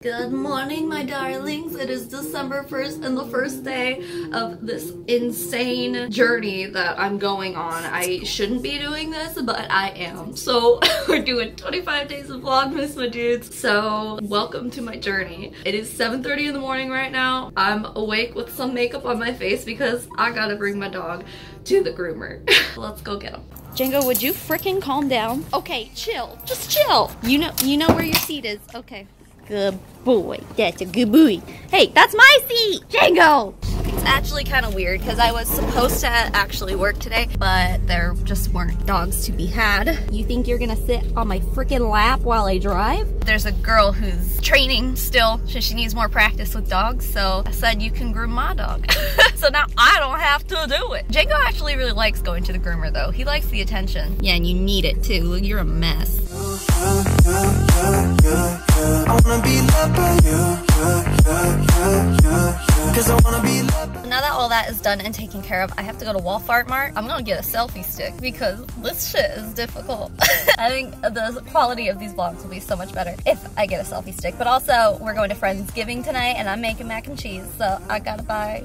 Good morning, my darlings. It is December 1st and the first day of this insane journey that I'm going on. I shouldn't be doing this, but I am. So we're doing 25 days of Vlogmas, my dudes. So welcome to my journey. It is 7:30 in the morning right now. I'm awake with some makeup on my face because I gotta bring my dog to the groomer. Let's go get him. Django, would you freaking calm down? Okay, chill. Just chill. You know where your seat is. Okay. Good boy. That's a good boy. Hey, that's my seat! Django! It's actually kind of weird because I was supposed to actually work today, but there just weren't dogs to be had. You think you're gonna sit on my freaking lap while I drive? There's a girl who's training still, so she needs more practice with dogs, so I said you can groom my dog. So now I don't have to do it. Django actually really likes going to the groomer though. He likes the attention. Yeah, and you need it too. Look, you're a mess. I wanna be loved by you, 'cause I wanna be loved. Now that all that is done and taken care of, I have to go to Walmart. I'm gonna get a selfie stick because this shit is difficult. I think the quality of these vlogs will be so much better if I get a selfie stick. But also, we're going to Friendsgiving tonight and I'm making mac and cheese, so I gotta buy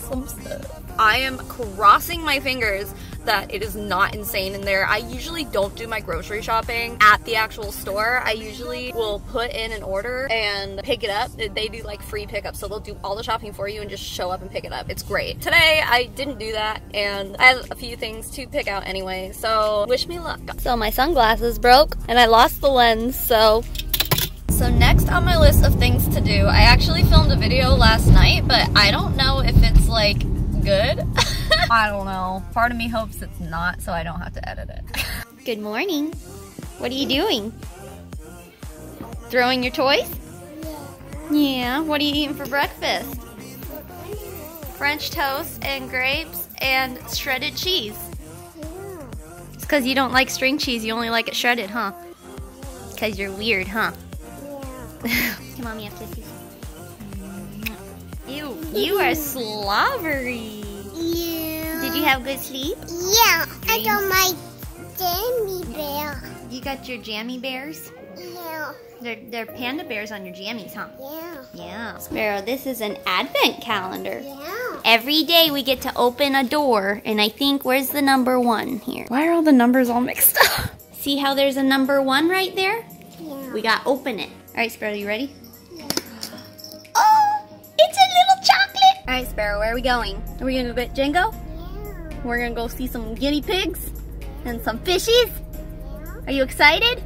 some stuff. I am crossing my fingers that it is not insane in there. I usually don't do my grocery shopping at the actual store. I usually will put in an order and pick it up. They do like free pickup, so they'll do all the shopping for you and just show up and pick it up. It's great. Today, I didn't do that, and I have a few things to pick out anyway, so wish me luck. So my sunglasses broke, and I lost the lens, so next on my list of things to do, I actually filmed a video last night, but I don't know if it's like good. I don't know. Part of me hopes it's not, so I don't have to edit it. Good morning. What are you doing? Throwing your toys? Yeah. What are you eating for breakfast? French toast and grapes and shredded cheese. It's because you don't like string cheese. You only like it shredded, huh? Because you're weird, huh? Yeah. Come on, me have tissues. Ew, you are slobbery. Yeah. Did you have good sleep? Yeah, I got my jammy bear. You got your jammy bears? Yeah. They're panda bears on your jammies, huh? Yeah. Yeah. Sparrow, this is an advent calendar. Yeah. Every day we get to open a door, and I think, where's the number 1 here? Why are all the numbers all mixed up? See how there's a number 1 right there? Yeah. We got to open it. All right, Sparrow, you ready? Yeah. Oh, it's a little chocolate. All right, Sparrow, where are we going? Are we gonna go get Django? Yeah. We're gonna go see some guinea pigs and some fishies. Yeah. Are you excited?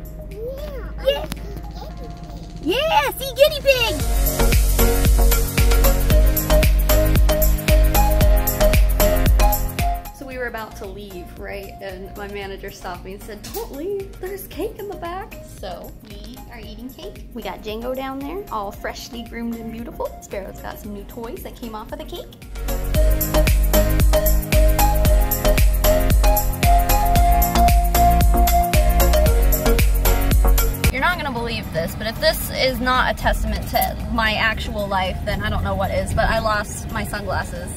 Yeah. Yeah, see guinea pigs. So we were about to leave, right? And my manager stopped me and said, "Don't leave, there's cake in the back." So we are eating cake. We got Django down there, all freshly groomed and beautiful. Sparrow's got some new toys that came off of the cake. You're not gonna believe this, but if this is not a testament to my actual life, then I don't know what is, but I lost my sunglasses.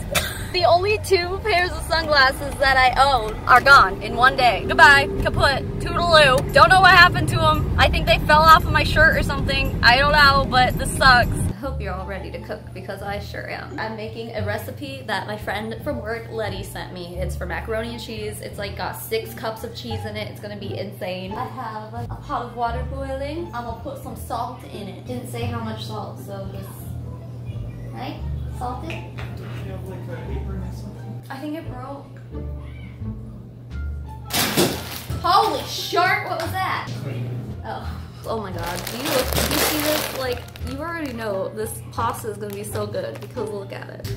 The only 2 pairs of sunglasses that I own are gone in one day. Goodbye, kaput, toodaloo. Don't know what happened to them. I think they fell off of my shirt or something. I don't know, but this sucks. I hope you're all ready to cook because I sure am. I'm making a recipe that my friend from work, Letty, sent me. It's for macaroni and cheese. It's like got 6 cups of cheese in it. It's gonna be insane. I have a pot of water boiling. I'm gonna put some salt in it. Didn't say how much salt, so just, right? Salt it. I think it broke. Holy shark, what was that? Oh my god. Do you see this? Like, you already know this pasta is gonna be so good because look at it.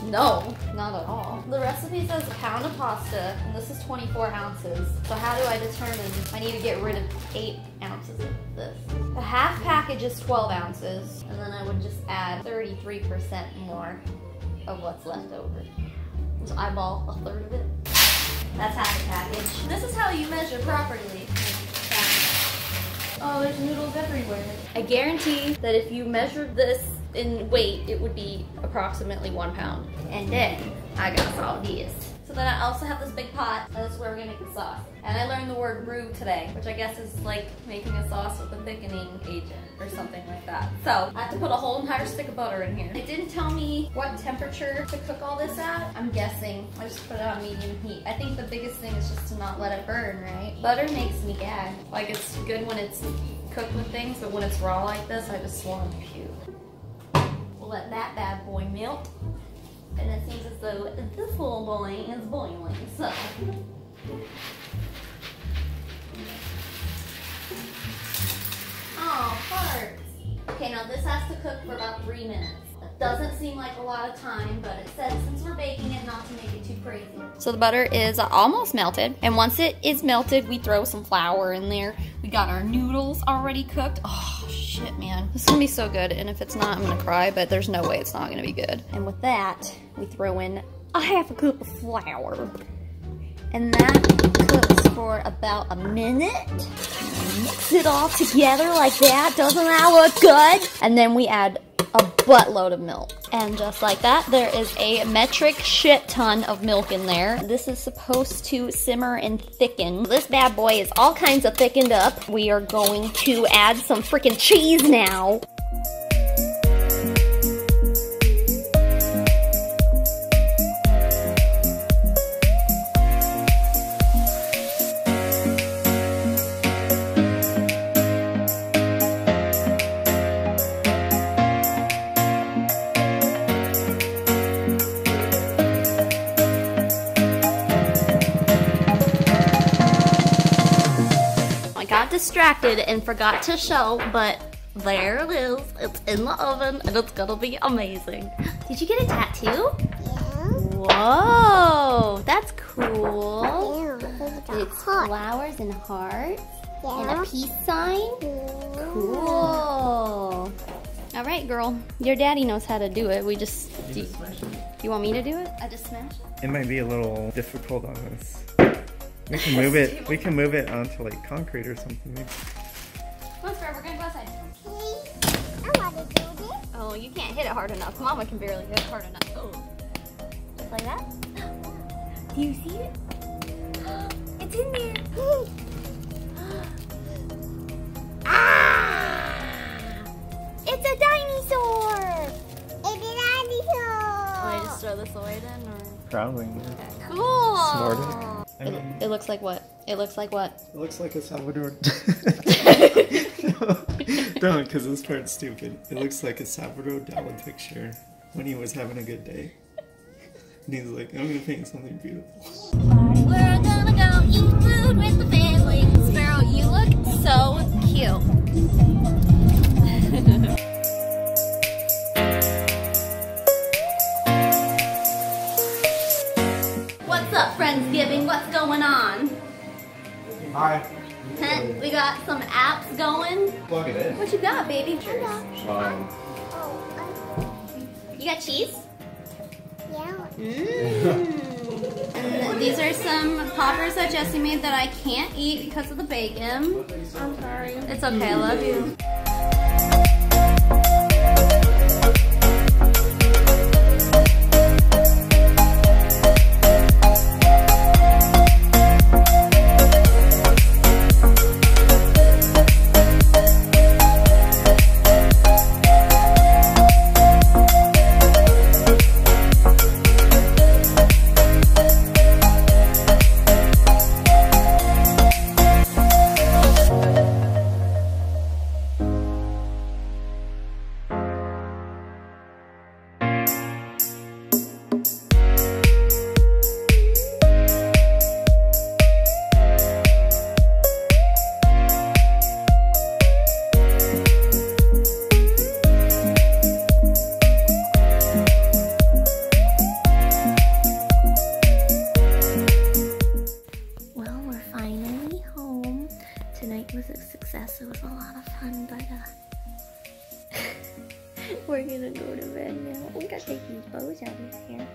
No, not at all. The recipe says a pound of pasta, and this is 24 ounces. So how do I determine I need to get rid of 8 ounces of this? A half package is 12 ounces, and then I would just add 33% more of what's left over. Just eyeball a third of it. That's half a package. This is how you measure properly. Oh, there's noodles everywhere. I guarantee that if you measured this in weight, it would be approximately 1 pound. And then I got all this. So then I also have this big pot. That's where we're gonna make the sauce. And I learned the word roux today, which I guess is like making a sauce with a thickening agent or something like that. So I have to put a whole entire stick of butter in here. It didn't tell me what temperature to cook all this at. I'm guessing I just put it on medium heat. I think the biggest thing is just to not let it burn, right? Butter makes me gag. Like, it's good when it's cooked with things, but when it's raw like this, I just want to puke. We'll let that bad boy melt. And it seems as though this little boy is boiling, so. Oh, farts. Okay, now this has to cook for about 3 minutes. It doesn't seem like a lot of time, but it says since we're baking it, not to make it too crazy. So the butter is almost melted, and once it is melted, we throw some flour in there. We got our noodles already cooked. Oh, shit, man. This is gonna be so good, and if it's not, I'm gonna cry, but there's no way it's not gonna be good. And with that, we throw in a half a cup of flour. And that cooks for about a minute. Mix it all together like that. Doesn't that look good? And then we add a buttload of milk. And just like that, there is a metric shit ton of milk in there. This is supposed to simmer and thicken. This bad boy is all kinds of thickened up. We are going to add some freaking cheese now. Got distracted and forgot to show, but there it is. It's in the oven and it's gonna be amazing. Did you get a tattoo? Yeah. Whoa, that's cool. Yeah, it's flowers and hearts and a peace sign. Yeah. Cool. All right, girl. Your daddy knows how to do it. We just. You want me to do it? I just smashed it. It might be a little difficult on us. We can move it. We can move it onto like concrete or something. Maybe. Come on, Sparrow, we're gonna go outside. I want to do this. Oh, you can't hit it hard enough. Mama can barely hit it hard enough. Oh, just like that. Do you see it? It's in there. Ah! It's a dinosaur. It's a dinosaur. Oh, I just throw this away then, or? Probably. Okay. Cool. Nordic. I mean, It looks like what? It looks like what? It looks like a Salvador. Don't, because this part's stupid. It looks like a Salvador Dali picture when he was having a good day. And he's like, I'm gonna paint something beautiful. We're gonna go eat food with the family. Sparrow, you look so cute. What's up, Friendsgiving? What's going on? Hi. Huh? We got some apps going. Plug it in. What you got, baby? You got cheese? Yeah. And these are some poppers that Jessie made that I can't eat because of the bacon. I'm sorry. It's okay, I love you. Was a success. It was a lot of fun, but we're gonna go to bed now. We gotta take these bows out of here.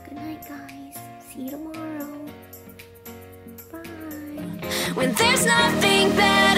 Good night, guys. See you tomorrow. Bye. When there's nothing better.